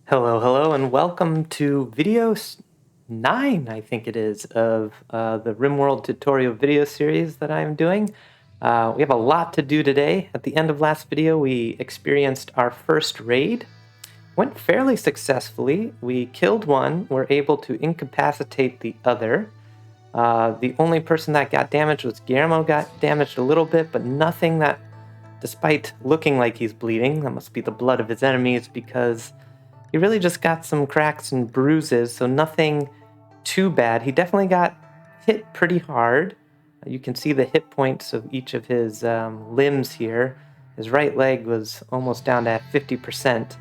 Hello, hello, and welcome to video 9, I think it is, of the RimWorld tutorial video series that I'm doing. We have a lot to do today. At the end of last video, we experienced our first raid. Went fairly successfully. We killed one, were able to incapacitate the other. The only person that got damaged was Guillermo, got damaged a little bit, but nothing that, despite looking like he's bleeding, that must be the blood of his enemies, because he really just got some cracks and bruises, so nothing too bad. He definitely got hit pretty hard. You can see the hit points of each of his limbs here. His right leg was almost down to 50%.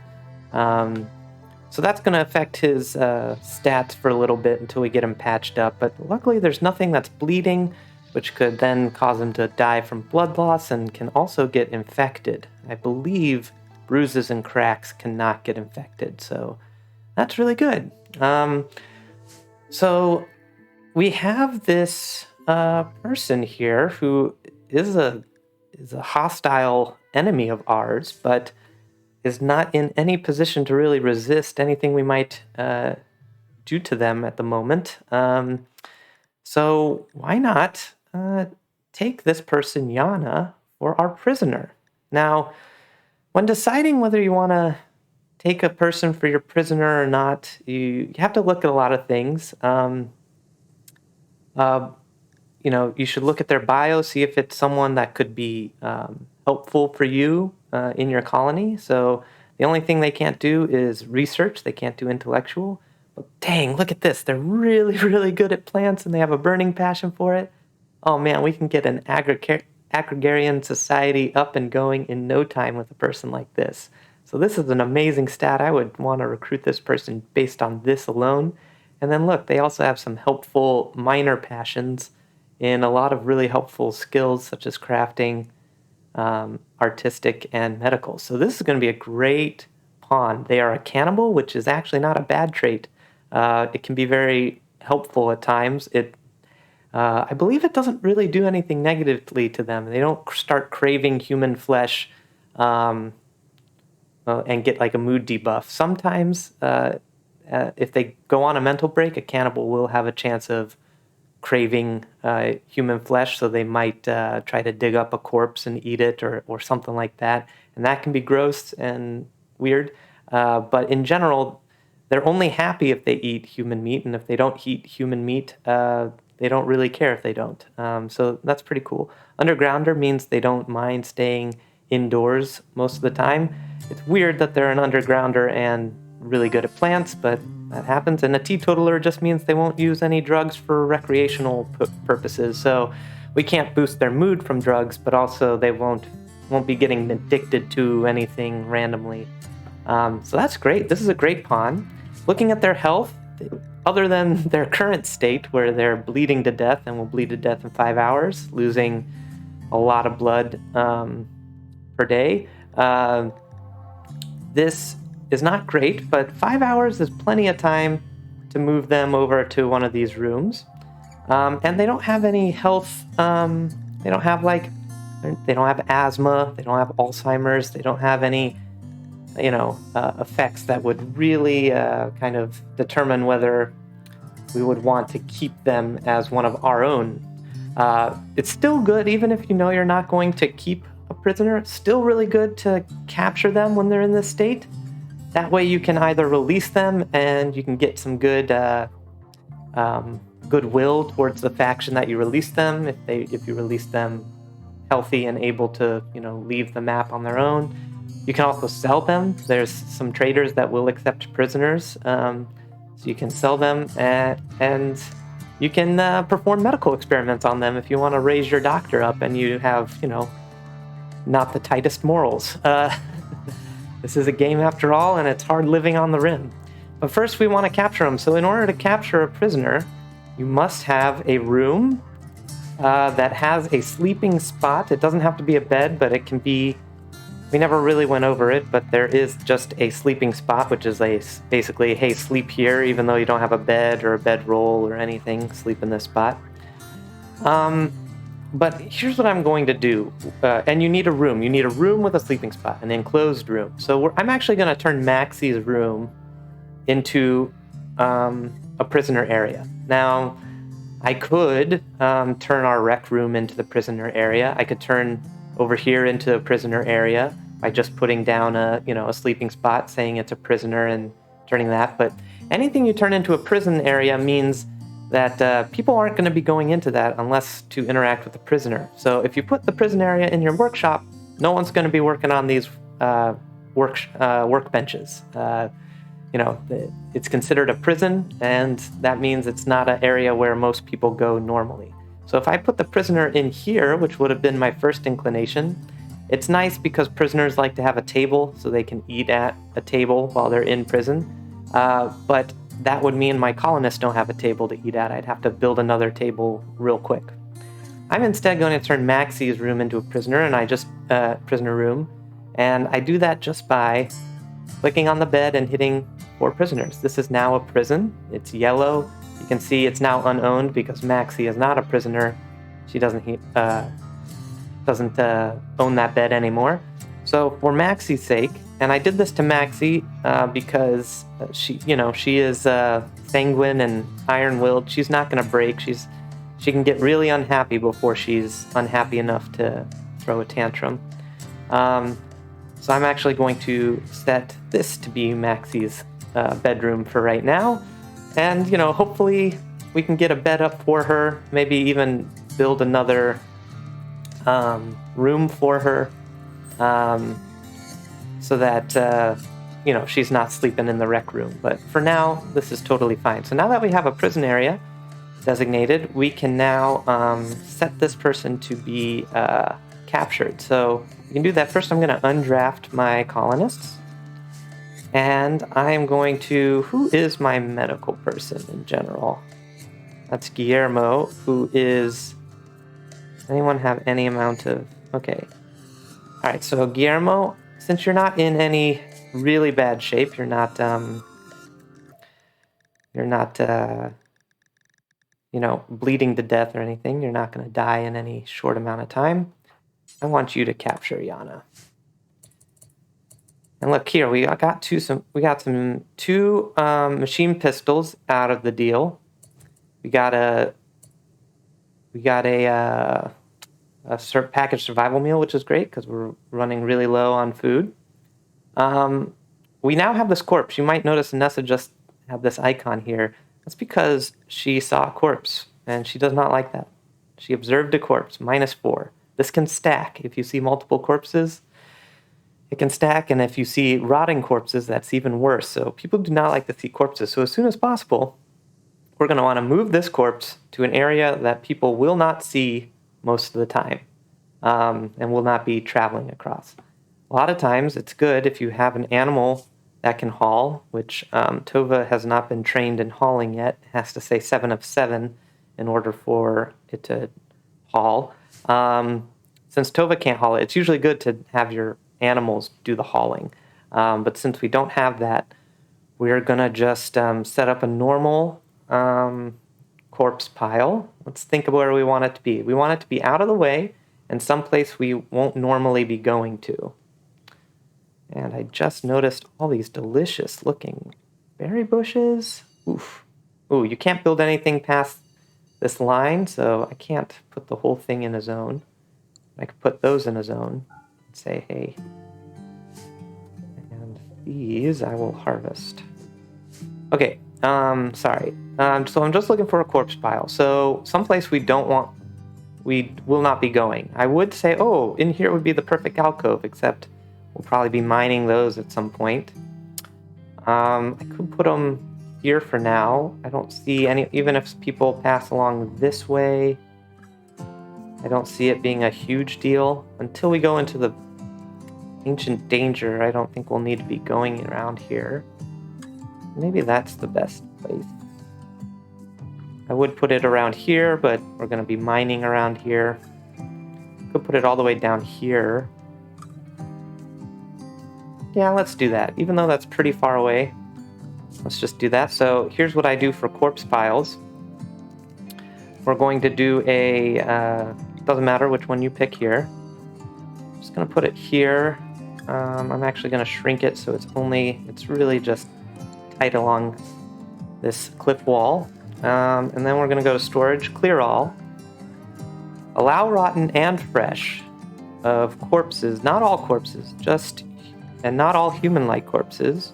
So that's going to affect his stats for a little bit until we get him patched up. But luckily there's nothing that's bleeding, which could then cause him to die from blood loss and can also get infected. I believe bruises and cracks cannot get infected, so that's really good. So we have this person here who is a hostile enemy of ours, but is not in any position to really resist anything we might do to them at the moment. So why not take this person, Yana, for our prisoner? Now, when deciding whether you want to take a person for your prisoner or not, you have to look at a lot of things. You should look at their bio, see if it's someone that could be helpful for you in your colony. So the only thing they can't do is research. They can't do intellectual. But dang, look at this. They're really, really good at plants and they have a burning passion for it. Oh man, we can get an agrarian society up and going in no time with a person like this. So this is an amazing stat. I would want to recruit this person based on this alone. And then look, they also have some helpful minor passions in a lot of really helpful skills such as crafting, artistic, and medical. So this is going to be a great pawn. They are a cannibal, which is actually not a bad trait. It can be very helpful at times. I believe it doesn't really do anything negatively to them. They don't start craving human flesh and get like a mood debuff. Sometimes, if they go on a mental break, a cannibal will have a chance of craving human flesh, so they might try to dig up a corpse and eat it or something like that. And that can be gross and weird. But in general, they're only happy if they eat human meat, and if they don't eat human meat, they don't really care if they don't. So that's pretty cool. Undergrounder means they don't mind staying indoors most of the time. It's weird that they're an undergrounder and really good at plants, but that happens. And a teetotaler just means they won't use any drugs for recreational purposes. So we can't boost their mood from drugs, but also they won't be getting addicted to anything randomly. So that's great. This is a great pawn. Looking at their health, other than their current state where they're bleeding to death and will bleed to death in 5 hours, losing a lot of blood per day, this is not great, but 5 hours is plenty of time to move them over to one of these rooms. And they don't have any health, they don't have asthma, they don't have Alzheimer's, they don't have any effects that would really kind of determine whether we would want to keep them as one of our own. It's still good, even if you know you're not going to keep a prisoner. It's still really good to capture them when they're in this state. That way you can either release them and you can get some good goodwill towards the faction that you released them, if you release them healthy and able to leave the map on their own. You can also sell them. There's some traders that will accept prisoners, so you can sell them, and you can perform medical experiments on them if you want to raise your doctor up and you have, not the tightest morals. This is a game after all, and it's hard living on the Rim. But first we want to capture them. So in order to capture a prisoner, you must have a room that has a sleeping spot. It doesn't have to be a bed, but it can be. We never really went over it, but there is just a sleeping spot, which is basically, hey, sleep here, even though you don't have a bed or a bedroll or anything, sleep in this spot. But here's what I'm going to do. And you need a room. You need a room with a sleeping spot, an enclosed room. So I'm actually going to turn Maxie's room into a prisoner area. Now, I could turn our rec room into the prisoner area. I could turn over here into a prisoner area by just putting down a sleeping spot, saying it's a prisoner and turning that. But anything you turn into a prison area means that people aren't going to be going into that unless to interact with the prisoner. So if you put the prison area in your workshop, no one's going to be working on these workbenches. It's considered a prison, and that means it's not an area where most people go normally. So if I put the prisoner in here, which would have been my first inclination, it's nice because prisoners like to have a table so they can eat at a table while they're in prison. But that would mean my colonists don't have a table to eat at. I'd have to build another table real quick. I'm instead going to turn Maxie's room into a prisoner, and prisoner room, and I do that just by clicking on the bed and hitting 4 prisoners. This is now a prison. It's yellow. You can see it's now unowned because Maxie is not a prisoner. She doesn't own that bed anymore. So for Maxie's sake, and I did this to Maxie because she is sanguine and iron-willed. She's not going to break. She can get really unhappy before she's unhappy enough to throw a tantrum. So I'm actually going to set this to be Maxie's bedroom for right now. And, hopefully we can get a bed up for her, maybe even build another room for her so that, she's not sleeping in the rec room. But for now, this is totally fine. So now that we have a prison area designated, we can now set this person to be captured. So we can do that. First, I'm going to undraft my colonists. And I'm going to... Who is my medical person in general? That's Guillermo, who is... Anyone have any amount of... Okay. Alright, so Guillermo, since you're not in any really bad shape, you're not bleeding to death or anything, you're not going to die in any short amount of time, I want you to capture Yana. And look here, we got two machine pistols out of the deal. We got a packaged survival meal, which is great because we're running really low on food. We now have this corpse. You might notice Nessa just had this icon here. That's because she saw a corpse, and she does not like that. She observed a corpse, -4. This can stack. If you see multiple corpses, it can stack, and if you see rotting corpses, that's even worse. So people do not like to see corpses. So as soon as possible, we're going to want to move this corpse to an area that people will not see most of the time, and will not be traveling across. A lot of times, it's good if you have an animal that can haul, which Tova has not been trained in hauling yet. It has to say 7 of 7 in order for it to haul. Since Tova can't haul it, it's usually good to have your animals do the hauling. But since we don't have that, we're going to just set up a normal corpse pile. Let's think of where we want it to be. We want it to be out of the way and someplace we won't normally be going to. And I just noticed all these delicious looking berry bushes. Oof. Ooh, you can't build anything past this line, so I can't put the whole thing in a zone. I could put those in a zone and say, hey. And these I will harvest. Okay, sorry. So I'm just looking for a corpse pile. So someplace we will not be going. I would say, oh, in here would be the perfect alcove, except we'll probably be mining those at some point. I could put them here for now. I don't see any, even if people pass along this way, I don't see it being a huge deal. Until we go into the ancient danger, I don't think we'll need to be going around here. Maybe that's the best place. I would put it around here, but we're going to be mining around here. Could put it all the way down here. Yeah, let's do that. Even though that's pretty far away, let's just do that. So here's what I do for corpse piles. We're going to do a, doesn't matter which one you pick here. I'm just going to put it here. I'm actually going to shrink it so it's really just tight along this cliff wall. And then we're going to go to storage, clear all. Allow rotten and fresh of corpses, not all corpses, and not all human-like corpses.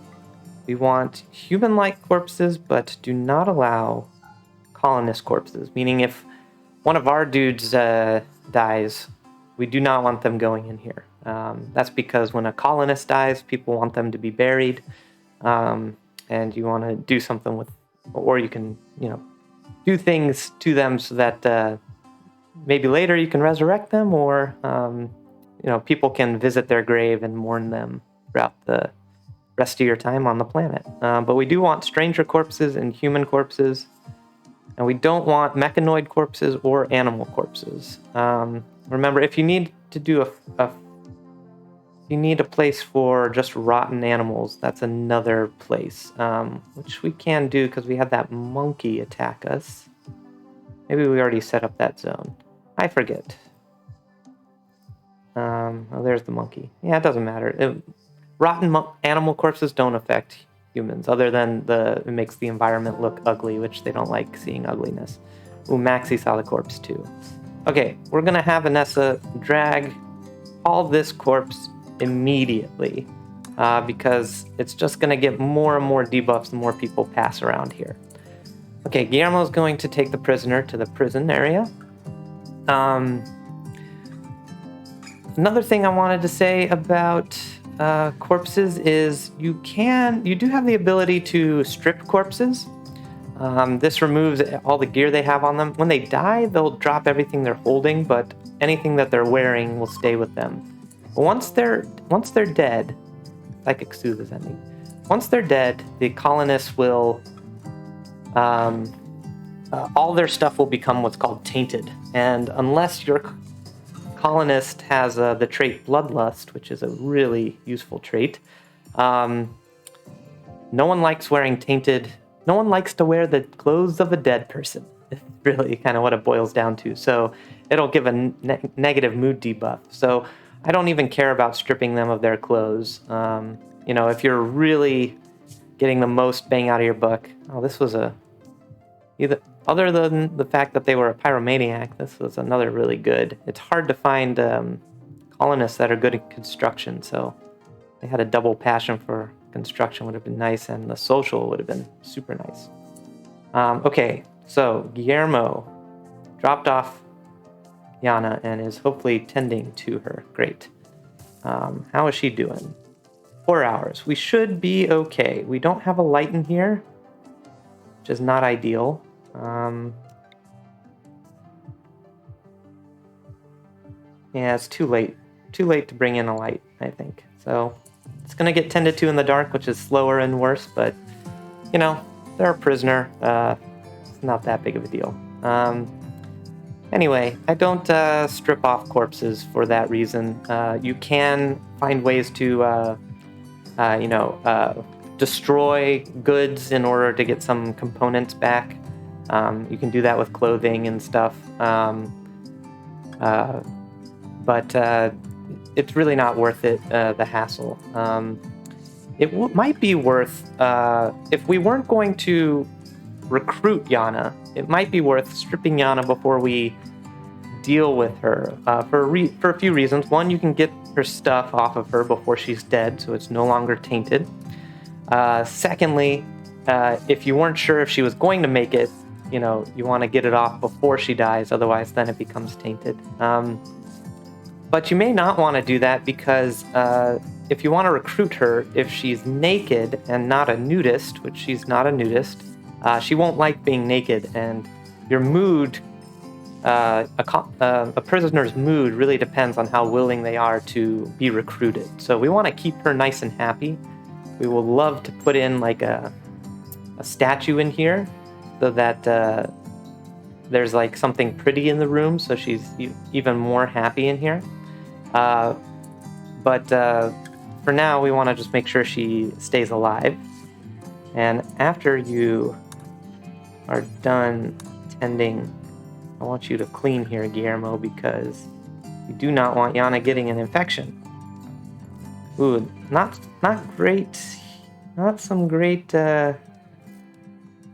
We want human-like corpses, but do not allow colonist corpses, meaning if one of our dudes dies, we do not want them going in here. That's because when a colonist dies, people want them to be buried, and you want to do something with, or you can, do things to them so that maybe later you can resurrect them, or people can visit their grave and mourn them throughout the rest of your time on the planet. But we do want stranger corpses and human corpses, and we don't want mechanoid corpses or animal corpses. Remember, if you need to do you need a place for just rotten animals, that's another place, which we can do because we had that monkey attack us. Maybe we already set up that zone. I forget. Oh, there's the monkey. Yeah, it doesn't matter. Rotten animal corpses don't affect humans, other than it makes the environment look ugly, which they don't like seeing ugliness. Ooh, Maxie saw the corpse too. Okay, we're gonna have Vanessa drag all this corpse immediately, because it's just gonna get more and more debuffs the more people pass around here. Okay, Guillermo's going to take the prisoner to the prison area. Another thing I wanted to say about corpses is you do have the ability to strip corpses. This removes all the gear they have on them. When they die, they'll drop everything they're holding, but anything that they're wearing will stay with them. But once they're dead, Psychic Soothe is ending. Once they're dead, the colonists will all their stuff will become what's called tainted. And unless your colonist has the trait Bloodlust, which is a really useful trait, no one likes wearing tainted. No one likes to wear the clothes of a dead person. It's really kind of what it boils down to. So it'll give a negative mood debuff. So I don't even care about stripping them of their clothes. If you're really getting the most bang out of your buck. Oh, this was other than the fact that they were a pyromaniac, this was another really good. It's hard to find colonists that are good at construction, so they had a double passion for construction would have been nice, and the social would have been super nice. Okay, so Guillermo dropped off Yana and is hopefully tending to her. Great. How is she doing? 4 hours. We should be okay. We don't have a light in here, which is not ideal. Yeah, it's too late. Too late to bring in a light, I think. So it's going to get tended to in the dark, which is slower and worse, but, they're a prisoner. It's not that big of a deal. Anyway, I don't strip off corpses for that reason. You can find ways to, destroy goods in order to get some components back. You can do that with clothing and stuff. But it's really not worth it, the hassle. It might be worth, if we weren't going to recruit Yana, it might be worth stripping Yana before we deal with her, for a few reasons. One, you can get her stuff off of her before she's dead, so it's no longer tainted. Secondly, if you weren't sure if she was going to make it, you want to get it off before she dies, otherwise then it becomes tainted. But you may not want to do that because if you want to recruit her, if she's naked and not a nudist, which she's not a nudist, she won't like being naked, and your mood, a prisoner's mood really depends on how willing they are to be recruited. So we want to keep her nice and happy. We will love to put in like a statue in here so that there's like something pretty in the room, so she's even more happy in here. But for now, we want to just make sure she stays alive. And after you are done tending, I want you to clean here, Guillermo, because you do not want Yana getting an infection. Ooh, not great. not some great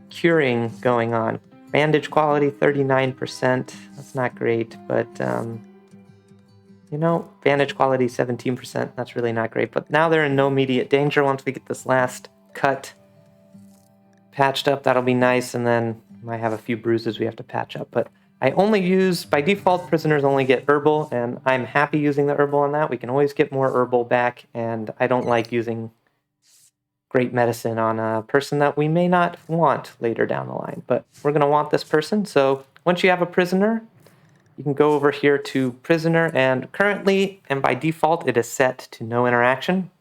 curing going on. Bandage quality, 39%. That's not great, but bandage quality, 17%. That's really not great. But now they're in no immediate danger. Once we get this last cut patched up, that'll be nice, and then might have a few bruises we have to patch up. But I only use, by default, prisoners only get herbal, and I'm happy using the herbal on that. We can always get more herbal back, and I don't like using great medicine on a person that we may not want later down the line. But we're going to want this person. So once you have a prisoner, you can go over here to prisoner, and currently, and by default, it is set to no interaction.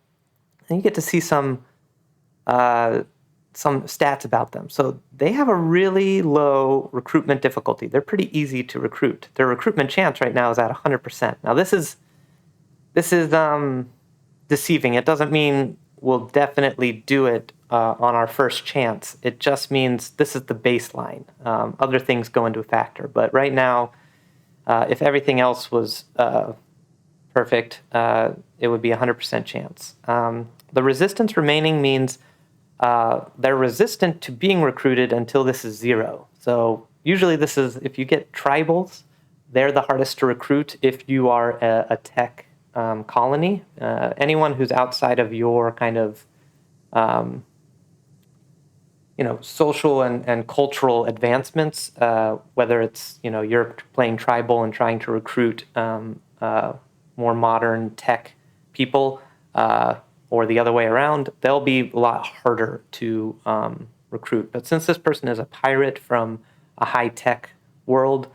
And you get to see some stats about them. So they have a really low recruitment difficulty. They're pretty easy to recruit. Their recruitment chance right now is at 100%. Now this is deceiving. It doesn't mean we'll definitely do it on our first chance. It just means this is the baseline. Other things go into a factor. But right now, if everything else was perfect, it would be 100% chance. The resistance remaining means they're resistant to being recruited until this is 0. So usually this is, if you get tribals, they're the hardest to recruit if you are a tech colony. Anyone who's outside of your kind of social and cultural advancements, whether it's, you're playing tribal and trying to recruit more modern tech people, or the other way around, they'll be a lot harder to recruit. But since this person is a pirate from a high-tech world,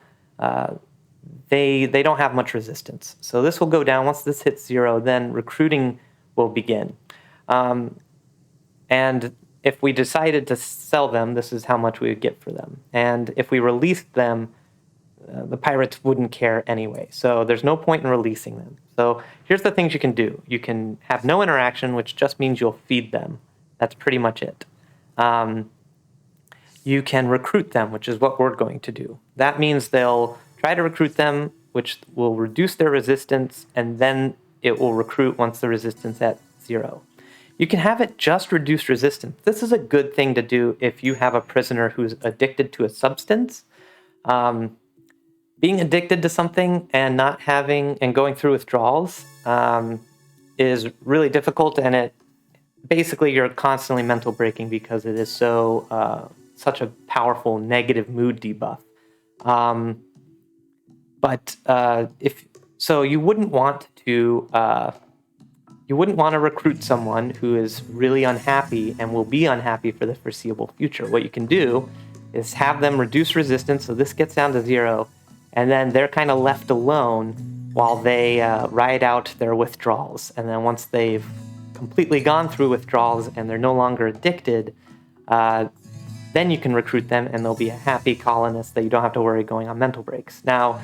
they don't have much resistance. So this will go down. Once this hits 0, then recruiting will begin. And if we decided to sell them, this is how much we would get for them. And if we released them, the pirates wouldn't care anyway. So there's no point in releasing them. So here's the things you can do. You can have no interaction, which just means you'll feed them. That's pretty much it. You can recruit them, which is what we're going to do. That means they'll try to recruit them, which will reduce their resistance, and then it will recruit once the resistance at 0. You can have it just reduce resistance. This is a good thing to do if you have a prisoner who's addicted to a substance. Being addicted to something and not having and going through withdrawals is really difficult, and it basically you're constantly mental breaking because it is such a powerful negative mood debuff. But if so, you wouldn't want to recruit someone who is really unhappy and will be unhappy for the foreseeable future. What you can do is have them reduce resistance, so this gets down to 0. And then they're kind of left alone while they ride out their withdrawals. And then once they've completely gone through withdrawals and they're no longer addicted, then you can recruit them and they'll be a happy colonist that you don't have to worry going on mental breaks. Now,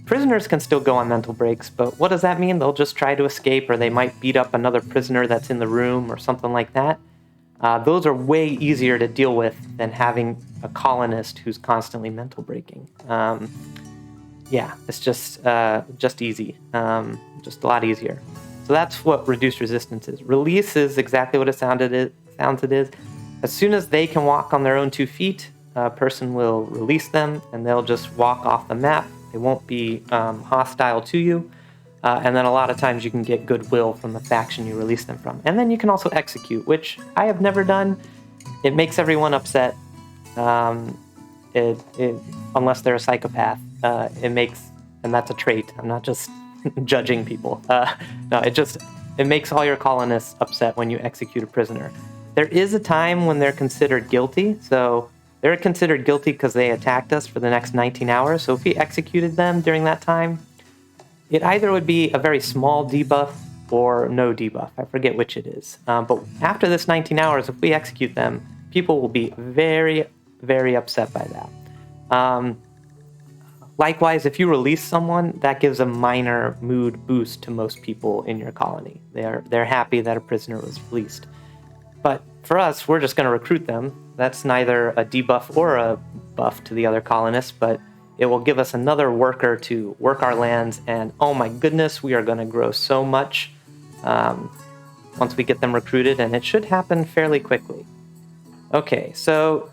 prisoners can still go on mental breaks, but what does that mean? They'll just try to escape, or they might beat up another prisoner that's in the room or something like that. Those are way easier to deal with than having a colonist who's constantly mental breaking. It's just easy, just a lot easier. So that's what reduced resistance is. Release is exactly what it sounds it is. As soon as they can walk on their own 2 feet, a person will release them and they'll just walk off the map. They won't be hostile to you. And then a lot of times you can get goodwill from the faction you release them from. And then you can also execute, which I have never done. It makes everyone upset. Unless they're a psychopath, and that's a trait. I'm not just judging people. It makes all your colonists upset when you execute a prisoner. There is a time when they're considered guilty. So they're considered guilty because they attacked us for the next 19 hours. So if we executed them during that time, it either would be a very small debuff or no debuff. I forget which it is. But after this 19 hours, if we execute them, people will be very, very upset by that. Likewise, if you release someone, that gives a minor mood boost to most people in your colony. They're happy that a prisoner was released. But for us, we're just going to recruit them. That's neither a debuff or a buff to the other colonists, but it will give us another worker to work our lands, and oh my goodness, we are going to grow so much. once we get them recruited, and it should happen fairly quickly. Okay, so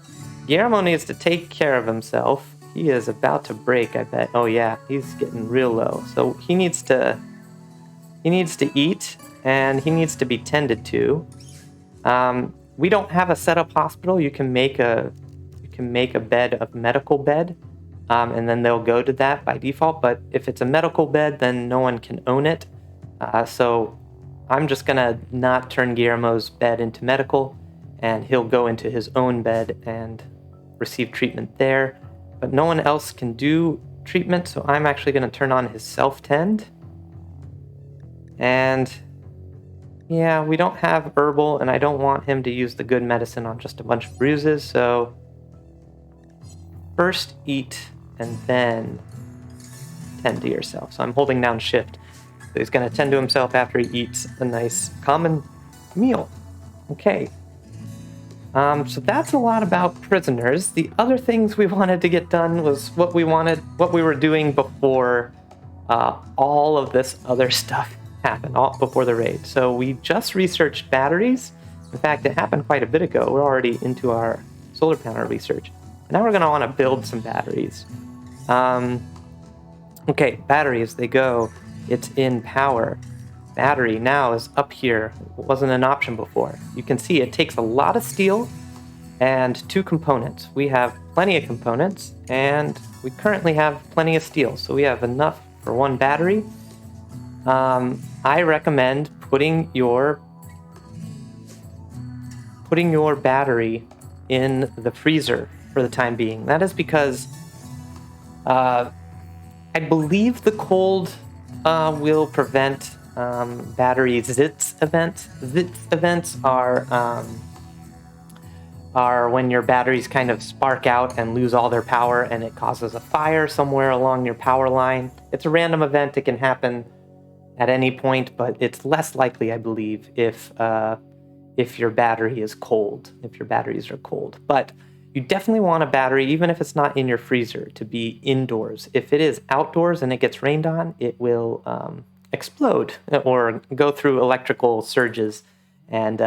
Guillermo needs to take care of himself. He is about to break, I bet. Oh yeah, he's getting real low. So he needs to eat, and he needs to be tended to. We don't have a setup hospital. You can make a bed of medical bed, and then they'll go to that by default. But if it's a medical bed, then no one can own it. So I'm just gonna not turn Guillermo's bed into medical, and he'll go into his own bed and receive treatment there. But no one else can do treatment, so I'm actually gonna turn on his self-tend. And yeah, we don't have herbal, and I don't want him to use the good medicine on just a bunch of bruises, so first eat and then tend to yourself. So I'm holding down shift. So he's going to tend to himself after he eats a nice common meal. Okay. So that's a lot about prisoners. The other things we wanted to get done was what we were doing before all of this other stuff happened, before the raid. So we just researched batteries. In fact, it happened quite a bit ago. We're already into our solar panel research. And now we're going to want to build some batteries. Okay, batteries, they go. It's in power. Battery now is up here. It wasn't an option before. You can see it takes a lot of steel and 2 components. We have plenty of components, and we currently have plenty of steel, so we have enough for 1 battery. I recommend putting your battery in the freezer for the time being. That is because I believe the cold will prevent battery zits events. Zits events are when your batteries kind of spark out and lose all their power, and it causes a fire somewhere along your power line. It's a random event. It can happen at any point, but it's less likely, I believe, if your battery is cold, if your batteries are cold. But you definitely want a battery, even if it's not in your freezer, to be indoors. If it is outdoors and it gets rained on, it will explode or go through electrical surges and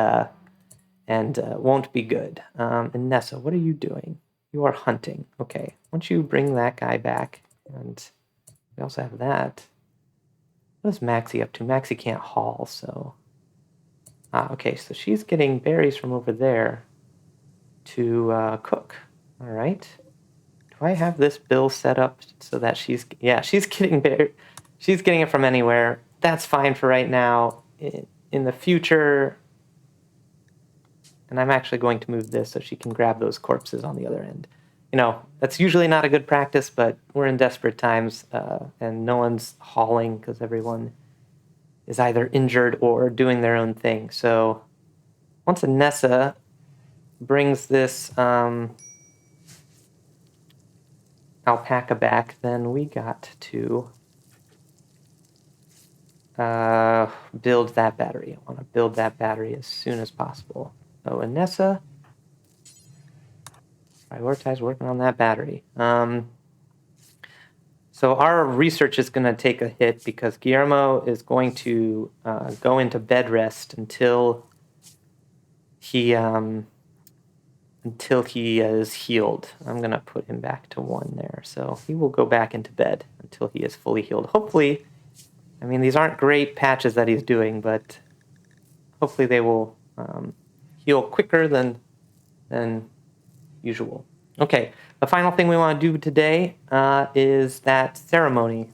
won't be good. And Nessa, what are you doing? You are hunting. Okay, why don't you bring that guy back? And we also have that. What is Maxie up to? Maxie can't haul, so... okay, so she's getting berries from over there to cook. All right. Do I have this bill set up so that she's getting she's getting it from anywhere. That's fine for right now. In the future, and I'm actually going to move this so she can grab those corpses on the other end. You know, that's usually not a good practice, but we're in desperate times, and no one's hauling because everyone is either injured or doing their own thing. So once Anessa brings this alpaca back, then we got to build that battery. I want to build that battery as soon as possible. So Anessa, prioritize working on that battery. So our research is going to take a hit because Guillermo is going to go into bed rest until he is healed. I'm going to put him back to 1 there. So he will go back into bed until he is fully healed. Hopefully, I mean, these aren't great patches that he's doing, but hopefully they will heal quicker than usual. Okay, the final thing we want to do today is that ceremony.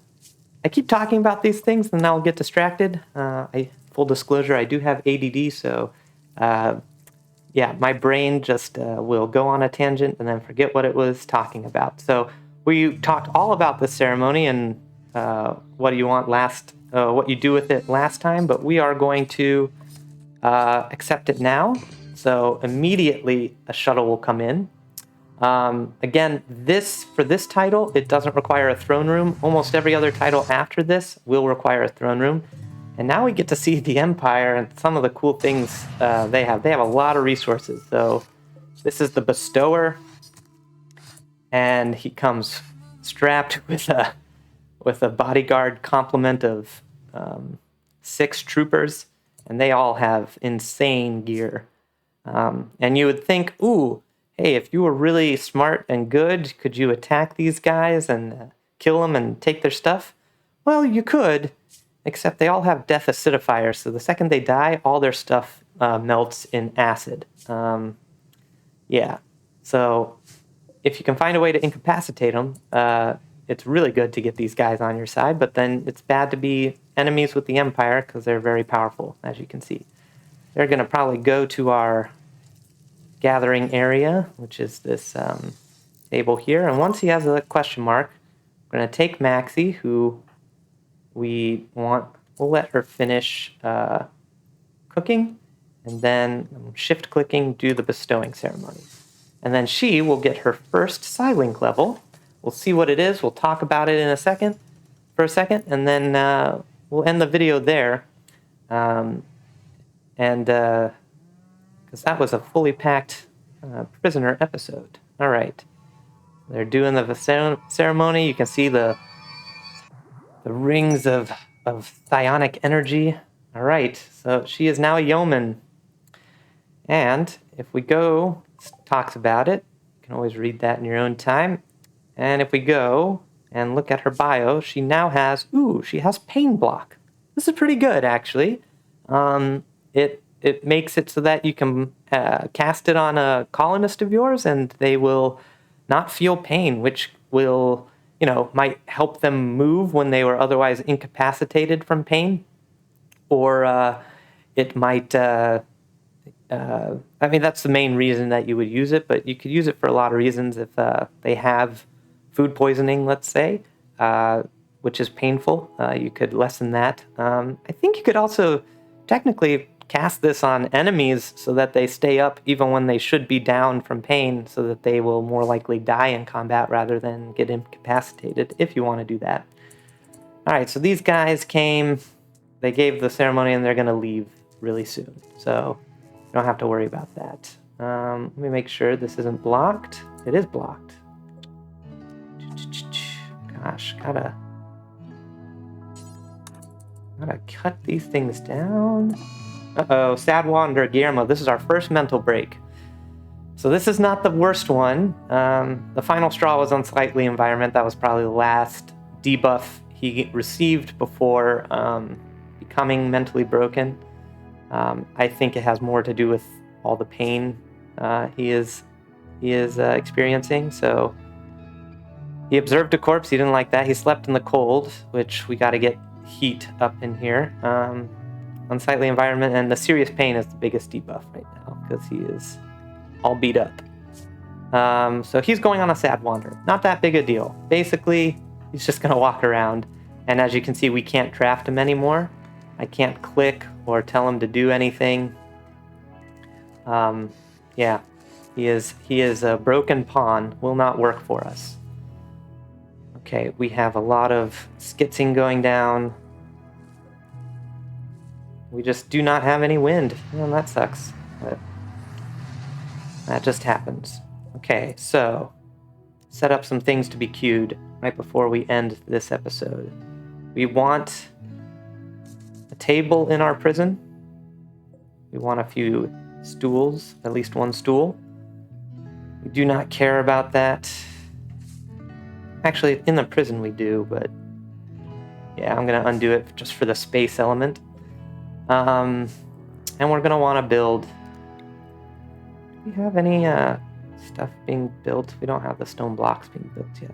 I keep talking about these things and I'll get distracted. Full disclosure, I do have ADD, so my brain just will go on a tangent and then forget what it was talking about. So we talked all about the ceremony and what you do with it last time, but we are going to accept it now. So immediately a shuttle will come in. Again, for this title, it doesn't require a throne room. Almost every other title after this will require a throne room. And now we get to see the Empire and some of the cool things they have. They have a lot of resources. So this is the Bestower, and he comes strapped with a bodyguard complement of 6 troopers. and they all have insane gear. And you would think, ooh, hey, if you were really smart and good, could you attack these guys and kill them and take their stuff? Well, you could, except they all have death acidifiers, so the second they die, all their stuff melts in acid. Yeah, so if you can find a way to incapacitate them, it's really good to get these guys on your side, but then it's bad to be enemies with the Empire because they're very powerful, as you can see. They're going to probably go to our gathering area, which is this table here. And once he has a question mark, we're going to take Maxie, who we'll let her finish cooking, and then shift clicking, do the bestowing ceremony. And then she will get her first Psylink level. We'll see what it is. We'll talk about it for a second, and then we'll end the video there. Because that was a fully packed prisoner episode. All right. They're doing the ceremony. You can see the rings of psionic energy. All right. So she is now a yeoman. And if we go, it talks about it. You can always read that in your own time. And if we go and look at her bio, she now has, she has pain block. This is pretty good, actually. It makes it so that you can cast it on a colonist of yours and they will not feel pain, which will, might help them move when they were otherwise incapacitated from pain. Or it might, that's the main reason that you would use it, but you could use it for a lot of reasons. If they have food poisoning, let's say, which is painful, you could lessen that. I think you could also technically cast this on enemies so that they stay up even when they should be down from pain, so that they will more likely die in combat rather than get incapacitated, if you want to do that. All right, so these guys came, they gave the ceremony, and they're going to leave really soon. So you don't have to worry about that. Let me make sure this isn't blocked. It is blocked. Gosh, gotta cut these things down. Uh-oh, Sad Wanderer Guillermo, this is our first mental break. So this is not the worst one. The final straw was Unsightly Environment. That was probably the last debuff he received before becoming mentally broken. I think it has more to do with all the pain he is experiencing. So he observed a corpse. He didn't like that. He slept in the cold, which we got to get heat up in here. Unsightly Environment, and the serious pain is the biggest debuff right now because he is all beat up. So he's going on a Sad Wander. Not that big a deal. Basically, he's just going to walk around, and as you can see, we can't draft him anymore. I can't click or tell him to do anything. Yeah, he is a broken pawn. Will not work for us. Okay, we have a lot of skitzing going down. We just do not have any wind. Well, that sucks, but that just happens. Okay, so set up some things to be queued right before we end this episode. We want a table in our prison. We want a few stools, at least one stool. We do not care about that. Actually, in the prison we do, but yeah, I'm going to undo it just for the space element. And we're going to want to build... Do we have any stuff being built? We don't have the stone blocks being built yet.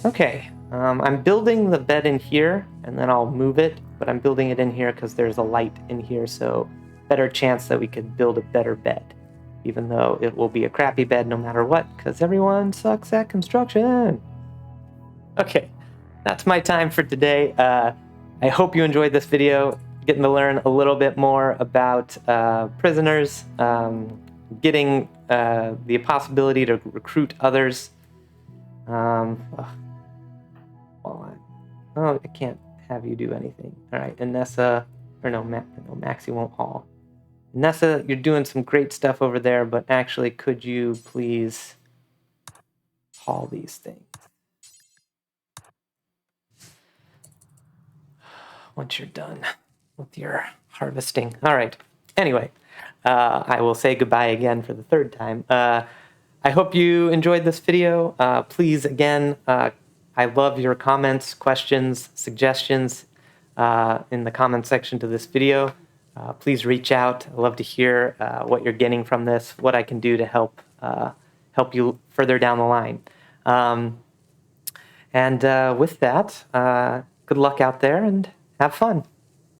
Okay, I'm building the bed in here, and then I'll move it, but I'm building it in here because there's a light in here, so better chance that we could build a better bed, even though it will be a crappy bed no matter what, because everyone sucks at construction. Okay, that's my time for today. I hope you enjoyed this video, getting to learn a little bit more about prisoners, getting the possibility to recruit others. I can't have you do anything. All right, Inessa, or no, Maxie won't haul. Inessa, you're doing some great stuff over there, but actually, could you please haul these things once you're done with your harvesting? All right. Anyway, I will say goodbye again for the third time. I hope you enjoyed this video. Please, again, I love your comments, questions, suggestions in the comment section to this video. Please reach out. I'd love to hear what you're getting from this, what I can do to help you further down the line. And with that, good luck out there and have fun.